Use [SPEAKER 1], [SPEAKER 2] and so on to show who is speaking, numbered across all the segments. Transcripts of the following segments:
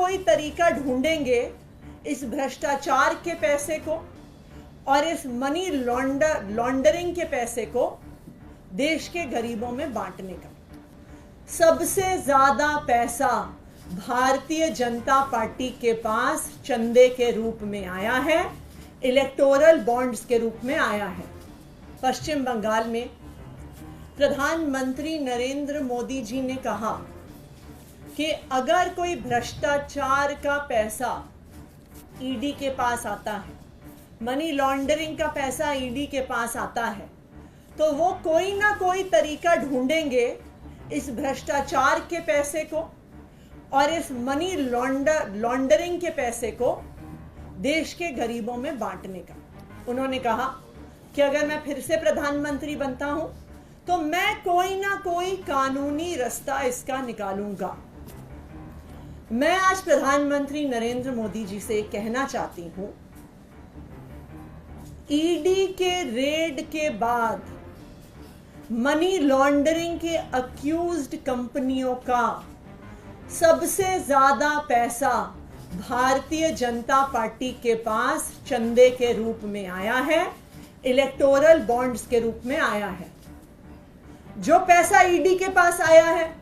[SPEAKER 1] कोई तरीका ढूंढेंगे इस भ्रष्टाचार के पैसे को और इस मनी लॉन्डरिंग के पैसे को देश के गरीबों में बांटने का। सबसे ज्यादा पैसा भारतीय जनता पार्टी के पास चंदे के रूप में आया है, इलेक्टोरल बॉन्ड्स के रूप में आया है। पश्चिम बंगाल में प्रधानमंत्री नरेंद्र मोदी जी ने कहा कि अगर कोई भ्रष्टाचार का पैसा ईडी के पास आता है, मनी लॉन्ड्रिंग का पैसा ईडी के पास आता है, तो वो कोई ना कोई तरीका ढूंढेंगे इस भ्रष्टाचार के पैसे को और इस मनी लॉन्ड्रिंग के पैसे को देश के गरीबों में बांटने का। उन्होंने कहा कि अगर मैं फिर से प्रधानमंत्री बनता हूं तो मैं कोई ना कोई कानूनी रास्ता इसका निकालूंगा। मैं आज प्रधानमंत्री नरेंद्र मोदी जी से कहना चाहती हूं, ईडी के रेड के बाद मनी लॉन्ड्रिंग के अक्यूज्ड कंपनियों का सबसे ज्यादा पैसा भारतीय जनता पार्टी के पास चंदे के रूप में आया है, इलेक्टोरल बॉन्ड्स के रूप में आया है। जो पैसा ईडी के पास आया है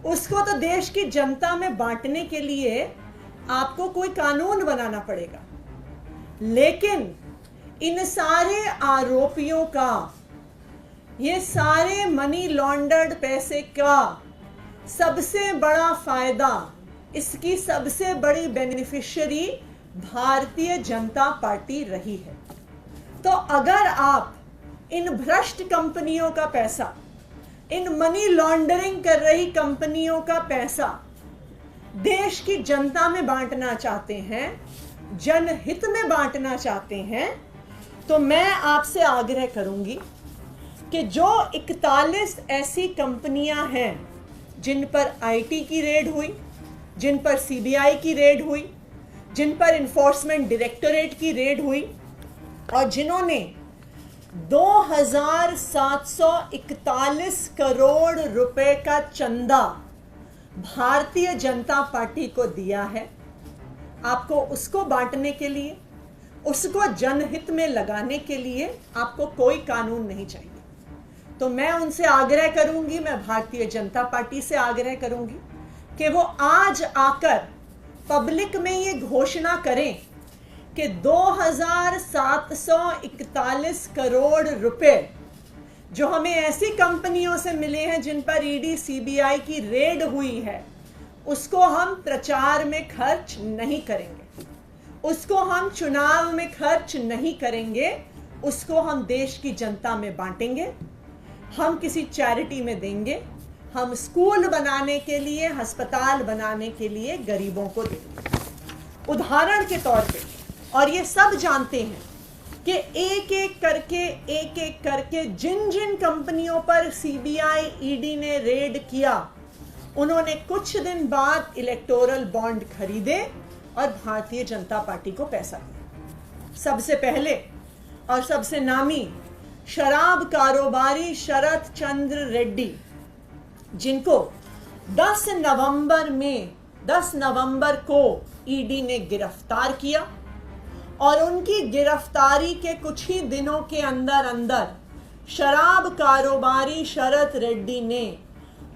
[SPEAKER 1] उसको तो देश की जनता में बांटने के लिए आपको कोई कानून बनाना पड़ेगा, लेकिन इन सारे आरोपियों का, ये सारे मनी लॉन्डर्ड पैसे का सबसे बड़ा फायदा, इसकी सबसे बड़ी बेनिफिशियरी भारतीय जनता पार्टी रही है। तो अगर आप इन भ्रष्ट कंपनियों का पैसा, इन मनी लॉन्ड्रिंग कर रही कंपनियों का पैसा देश की जनता में बांटना चाहते हैं, जनहित में बांटना चाहते हैं, तो मैं आपसे आग्रह करूंगी कि जो 41 ऐसी कंपनियां हैं जिन पर आईटी की रेड हुई, जिन पर सीबीआई की रेड हुई, जिन पर इन्फोर्समेंट डायरेक्टोरेट की रेड हुई और जिन्होंने 2741 करोड़ रुपए का चंदा भारतीय जनता पार्टी को दिया है, आपको उसको बांटने के लिए, उसको जनहित में लगाने के लिए आपको कोई कानून नहीं चाहिए। तो मैं उनसे आग्रह करूंगी, मैं भारतीय जनता पार्टी से आग्रह करूंगी कि वो आज आकर पब्लिक में ये घोषणा करें कि 2741 करोड़ रुपए जो हमें ऐसी कंपनियों से मिले हैं जिन पर ईडी सीबीआई की रेड हुई है, उसको हम प्रचार में खर्च नहीं करेंगे, उसको हम चुनाव में खर्च नहीं करेंगे, उसको हम देश की जनता में बांटेंगे, हम किसी चैरिटी में देंगे, हम स्कूल बनाने के लिए, अस्पताल बनाने के लिए गरीबों को देंगे। उदाहरण के तौर पे, और ये सब जानते हैं कि एक एक करके जिन जिन कंपनियों पर सीबीआई ईडी ने रेड किया, उन्होंने कुछ दिन बाद इलेक्टोरल बॉन्ड खरीदे और भारतीय जनता पार्टी को पैसा दिया। सबसे पहले और सबसे नामी शराब कारोबारी शरत चंद्र रेड्डी, जिनको 10 नवंबर को ईडी ने गिरफ्तार किया और उनकी गिरफ्तारी के कुछ ही दिनों के अंदर शराब कारोबारी शरत रेड्डी ने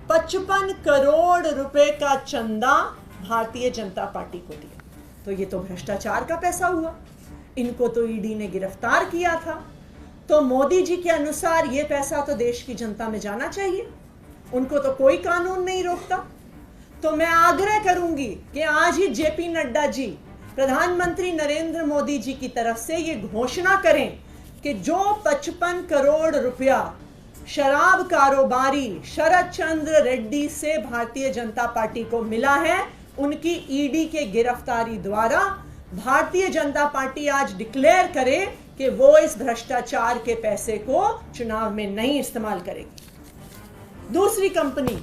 [SPEAKER 1] 55 करोड़ रुपए का चंदा भारतीय जनता पार्टी को दिया। तो ये तो भ्रष्टाचार का पैसा हुआ, इनको तो ईडी ने गिरफ्तार किया था, तो मोदी जी के अनुसार ये पैसा तो देश की जनता में जाना चाहिए, उनको तो कोई कानून नहीं रोकता। तो मैं आग्रह करूंगी कि आज ही जेपी नड्डा जी प्रधानमंत्री नरेंद्र मोदी जी की तरफ से ये घोषणा करें कि जो 55 करोड़ रुपया शराब कारोबारी शरत चंद्र रेड्डी से भारतीय जनता पार्टी को मिला है, उनकी ईडी के गिरफ्तारी द्वारा भारतीय जनता पार्टी आज डिक्लेयर करे कि वो इस भ्रष्टाचार के पैसे को चुनाव में नहीं इस्तेमाल करेगी। दूसरी कंपनी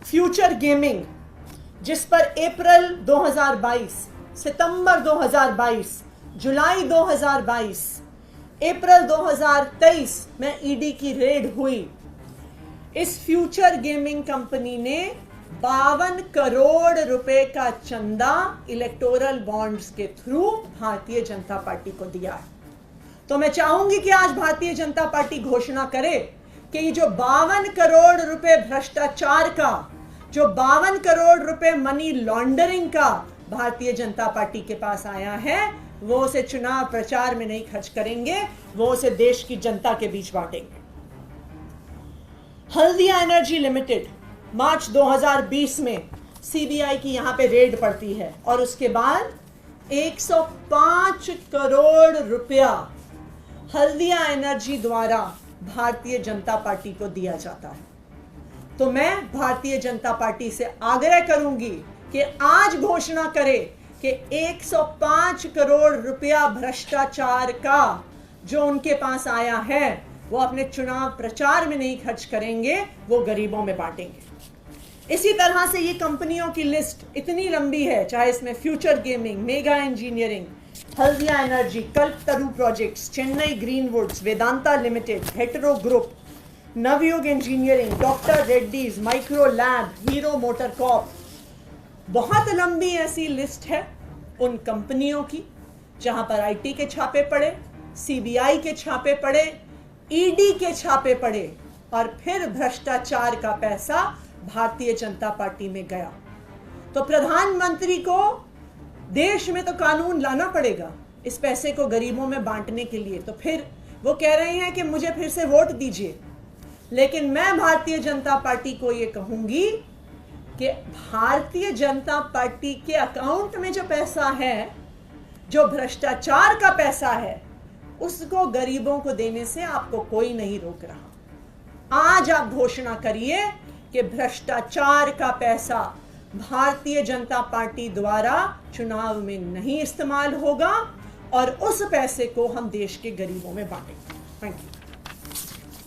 [SPEAKER 1] फ्यूचर गेमिंग, जिस पर अप्रैल 2022, सितंबर 2022, जुलाई 2022, अप्रैल 2023 में ईडी की रेड हुई। इस फ्यूचर गेमिंग कंपनी ने 52 करोड़ रुपए का चंदा इलेक्टोरल बॉन्ड्स के थ्रू भारतीय जनता पार्टी को दिया है। तो मैं चाहूंगी कि आज भारतीय जनता पार्टी घोषणा करे कि ये जो 52 करोड़ रुपए भ्रष्टाचार का, जो 52 करोड़ रुपए मनी लॉन्ड्रिंग का भारतीय जनता पार्टी के पास आया है, वो उसे चुनाव प्रचार में नहीं खर्च करेंगे, वो उसे देश की जनता के बीच बांटेंगे। हल्दिया एनर्जी लिमिटेड, मार्च 2020 में सीबीआई की यहां पे रेड पड़ती है और उसके बाद 105 करोड़ रुपया हल्दिया एनर्जी द्वारा भारतीय जनता पार्टी को दिया जाता है। तो मैं भारतीय जनता पार्टी से आग्रह करूंगी कि आज घोषणा करे कि 105 करोड़ रुपया भ्रष्टाचार का जो उनके पास आया है वो अपने चुनाव प्रचार में नहीं खर्च करेंगे, वो गरीबों में बांटेंगे। इसी तरह से ये कंपनियों की लिस्ट इतनी लंबी है, चाहे इसमें future gaming, mega engineering, Haldia energy, Kalpataru projects, Chennai greenwoods, Vedanta limited, Hetero group, Navayuga engineering, doctor Reddy's, micro lab, hero motor corp. बहुत लंबी ऐसी लिस्ट है उन कंपनियों की जहां पर आईटी के छापे पड़े, सीबीआई के छापे पड़े, ईडी के छापे पड़े और फिर भ्रष्टाचार का पैसा भारतीय जनता पार्टी में गया। तो प्रधानमंत्री को देश में तो कानून लाना पड़ेगा इस पैसे को गरीबों में बांटने के लिए। तो फिर वो कह रहे हैं कि मुझे फिर से वोट दीजिए, लेकिन मैं भारतीय जनता पार्टी को ये कहूंगी कि भारतीय जनता पार्टी के अकाउंट में जो पैसा है, जो भ्रष्टाचार का पैसा है, उसको गरीबों को देने से आपको कोई नहीं रोक रहा। आज आप घोषणा करिए कि भ्रष्टाचार का पैसा भारतीय जनता पार्टी द्वारा चुनाव में नहीं इस्तेमाल होगा और उस पैसे को हम देश के गरीबों में बांटेंगे। Thank you.